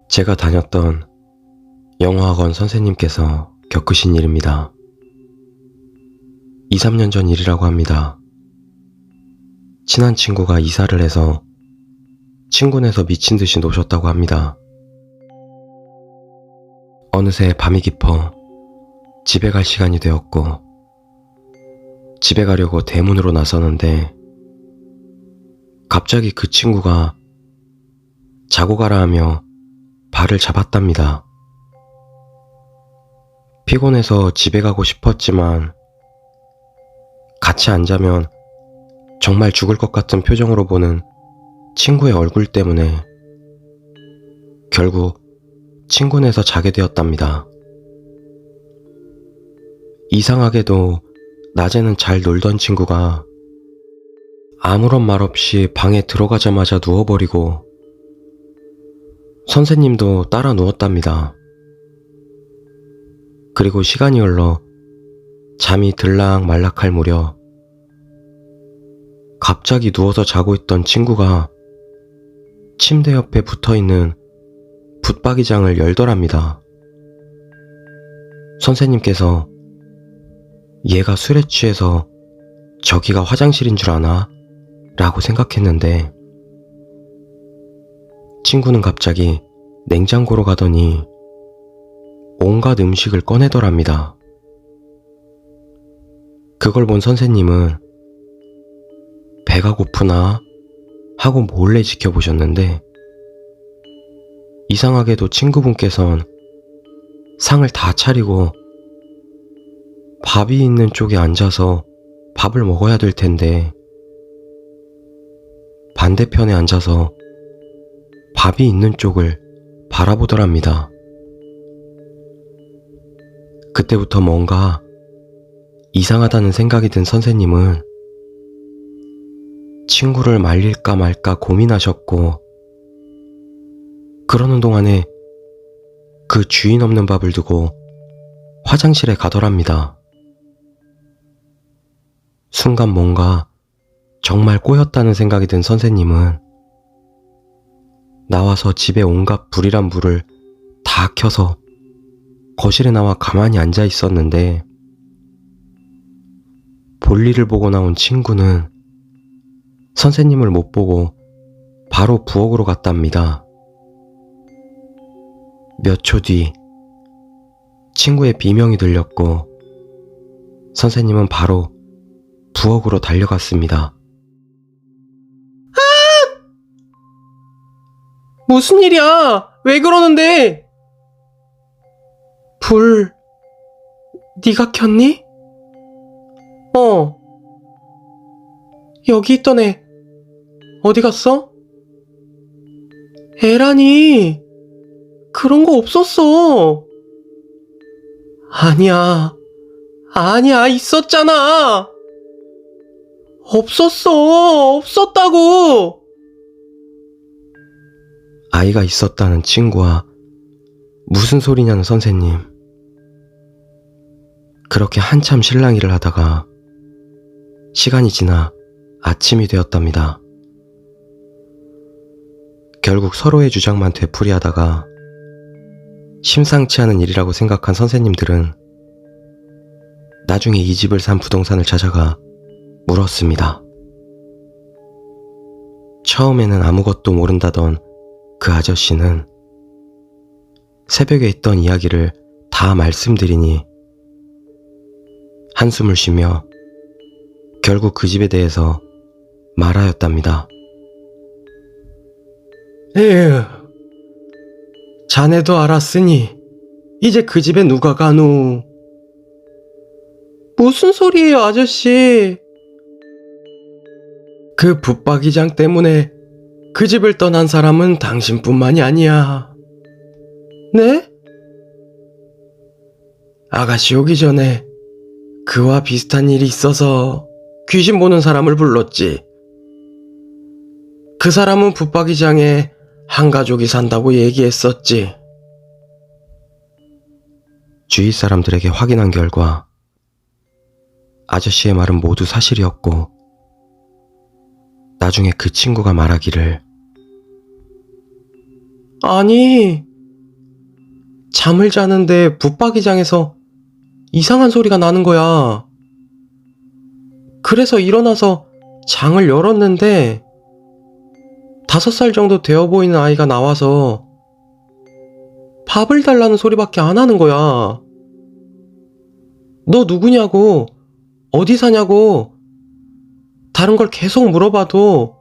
제가 다녔던 영어학원 선생님께서 겪으신 일입니다. 2, 3년 전 일이라고 합니다. 친한 친구가 이사를 해서 친구네서 미친 듯이 노셨다고 합니다. 어느새 밤이 깊어 집에 갈 시간이 되었고 집에 가려고 대문으로 나서는데 갑자기 그 친구가 자고 가라 하며 발을 잡았답니다. 피곤해서 집에 가고 싶었지만 같이 안 자면 정말 죽을 것 같은 표정으로 보는 친구의 얼굴 때문에 결국 친구네서 자게 되었답니다. 이상하게도 낮에는 잘 놀던 친구가 아무런 말 없이 방에 들어가자마자 누워버리고 선생님도 따라 누웠답니다. 그리고 시간이 흘러 잠이 들락말락할 무렵 갑자기 누워서 자고 있던 친구가 침대 옆에 붙어있는 붙박이장을 열더랍니다. 선생님께서 얘가 술에 취해서 저기가 화장실인 줄 아나? 라고 생각했는데 친구는 갑자기 냉장고로 가더니 온갖 음식을 꺼내더랍니다. 그걸 본 선생님은 배가 고프나 하고 몰래 지켜보셨는데 이상하게도 친구분께선 상을 다 차리고 밥이 있는 쪽에 앉아서 밥을 먹어야 될 텐데 반대편에 앉아서 밥이 있는 쪽을 바라보더랍니다. 그때부터 뭔가 이상하다는 생각이 든 선생님은 친구를 말릴까 말까 고민하셨고 그러는 동안에 그 주인 없는 밥을 두고 화장실에 가더랍니다. 순간 뭔가 정말 꼬였다는 생각이 든 선생님은 나와서 집에 온갖 불이란 불을 다 켜서 거실에 나와 가만히 앉아 있었는데 볼일을 보고 나온 친구는 선생님을 못 보고 바로 부엌으로 갔답니다. 몇 초 뒤 친구의 비명이 들렸고 선생님은 바로 부엌으로 달려갔습니다. 무슨 일이야? 왜 그러는데? 불, 네가 켰니? 여기 있던 애, 어디 갔어? 애라니, 그런 거 없었어. 아니야, 있었잖아. 없었다고. 아이가 있었다는 친구와 무슨 소리냐는 선생님. 그렇게 한참 실랑이를 하다가 시간이 지나 아침이 되었답니다. 결국 서로의 주장만 되풀이하다가 심상치 않은 일이라고 생각한 선생님들은 나중에 이 집을 산 부동산을 찾아가 물었습니다. 처음에는 아무것도 모른다던 그 아저씨는 새벽에 있던 이야기를 다 말씀드리니 한숨을 쉬며 결국 그 집에 대해서 말하였답니다. 에휴, 자네도 알았으니 이제 그 집에 누가 가누? 무슨 소리예요, 아저씨? 그 붙박이장 때문에 그 집을 떠난 사람은 당신뿐만이 아니야. 네? 아가씨 오기 전에 그와 비슷한 일이 있어서 귀신 보는 사람을 불렀지. 그 사람은 붙박이장에 한 가족이 산다고 얘기했었지. 주위 사람들에게 확인한 결과 아저씨의 말은 모두 사실이었고 나중에 그 친구가 말하기를 아니, 잠을 자는데 붙박이장에서 이상한 소리가 나는 거야. 그래서 일어나서 장을 열었는데 5살 정도 되어 보이는 아이가 나와서 밥을 달라는 소리밖에 안 하는 거야. 너 누구냐고, 어디 사냐고, 다른 걸 계속 물어봐도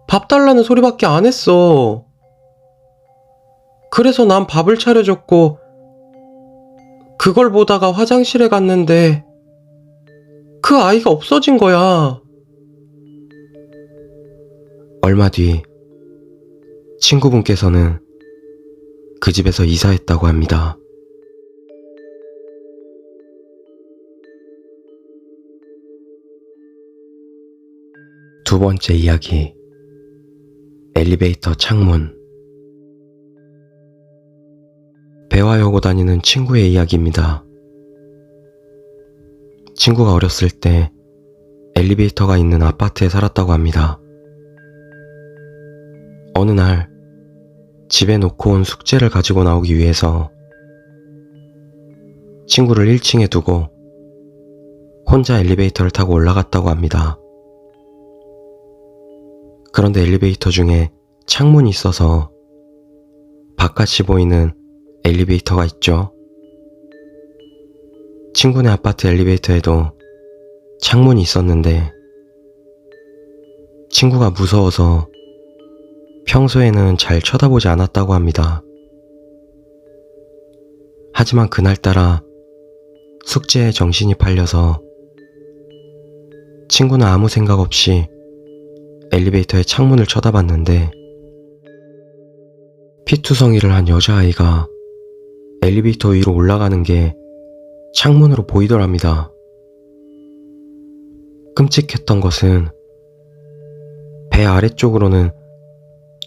밥 달라는 소리밖에 안 했어. 그래서 난 밥을 차려줬고, 그걸 보다가 화장실에 갔는데 그 아이가 없어진 거야. 얼마 뒤 친구분께서는 그 집에서 이사했다고 합니다. 두 번째 이야기, 엘리베이터 창문. 배화여고 다니는 친구의 이야기입니다. 친구가 어렸을 때 엘리베이터가 있는 아파트에 살았다고 합니다. 어느 날 집에 놓고 온 숙제를 가지고 나오기 위해서 친구를 1층에 두고 혼자 엘리베이터를 타고 올라갔다고 합니다. 그런데 엘리베이터 중에 창문이 있어서 바깥이 보이는 엘리베이터가 있죠. 친구네 아파트 엘리베이터에도 창문이 있었는데 친구가 무서워서 평소에는 잘 쳐다보지 않았다고 합니다. 하지만 그날따라 숙제에 정신이 팔려서 친구는 아무 생각 없이 엘리베이터의 창문을 쳐다봤는데 피투성이를 한 여자아이가 엘리베이터 위로 올라가는 게 창문으로 보이더랍니다. 끔찍했던 것은 배 아래쪽으로는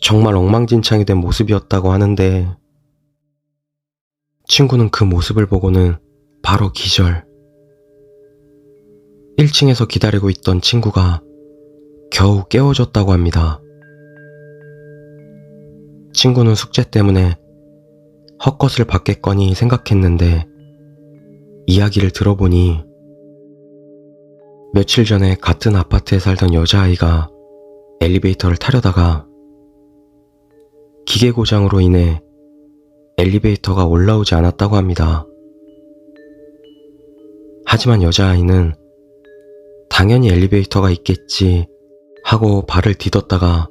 정말 엉망진창이 된 모습이었다고 하는데 친구는 그 모습을 보고는 바로 기절. 1층에서 기다리고 있던 친구가 겨우 깨워줬다고 합니다. 친구는 숙제 때문에 헛것을 받겠거니 생각했는데 이야기를 들어보니 며칠 전에 같은 아파트에 살던 여자아이가 엘리베이터를 타려다가 기계 고장으로 인해 엘리베이터가 올라오지 않았다고 합니다. 하지만 여자아이는 당연히 엘리베이터가 있겠지 하고 발을 디뎠다가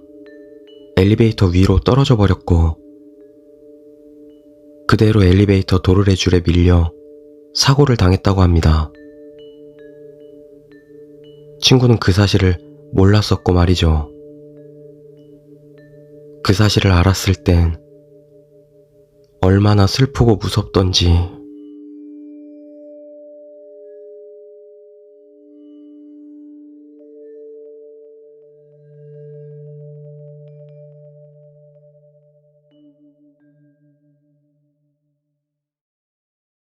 엘리베이터 위로 떨어져 버렸고 그대로 엘리베이터 도르래줄에 밀려 사고를 당했다고 합니다. 친구는 그 사실을 몰랐었고 말이죠. 그 사실을 알았을 땐 얼마나 슬프고 무섭던지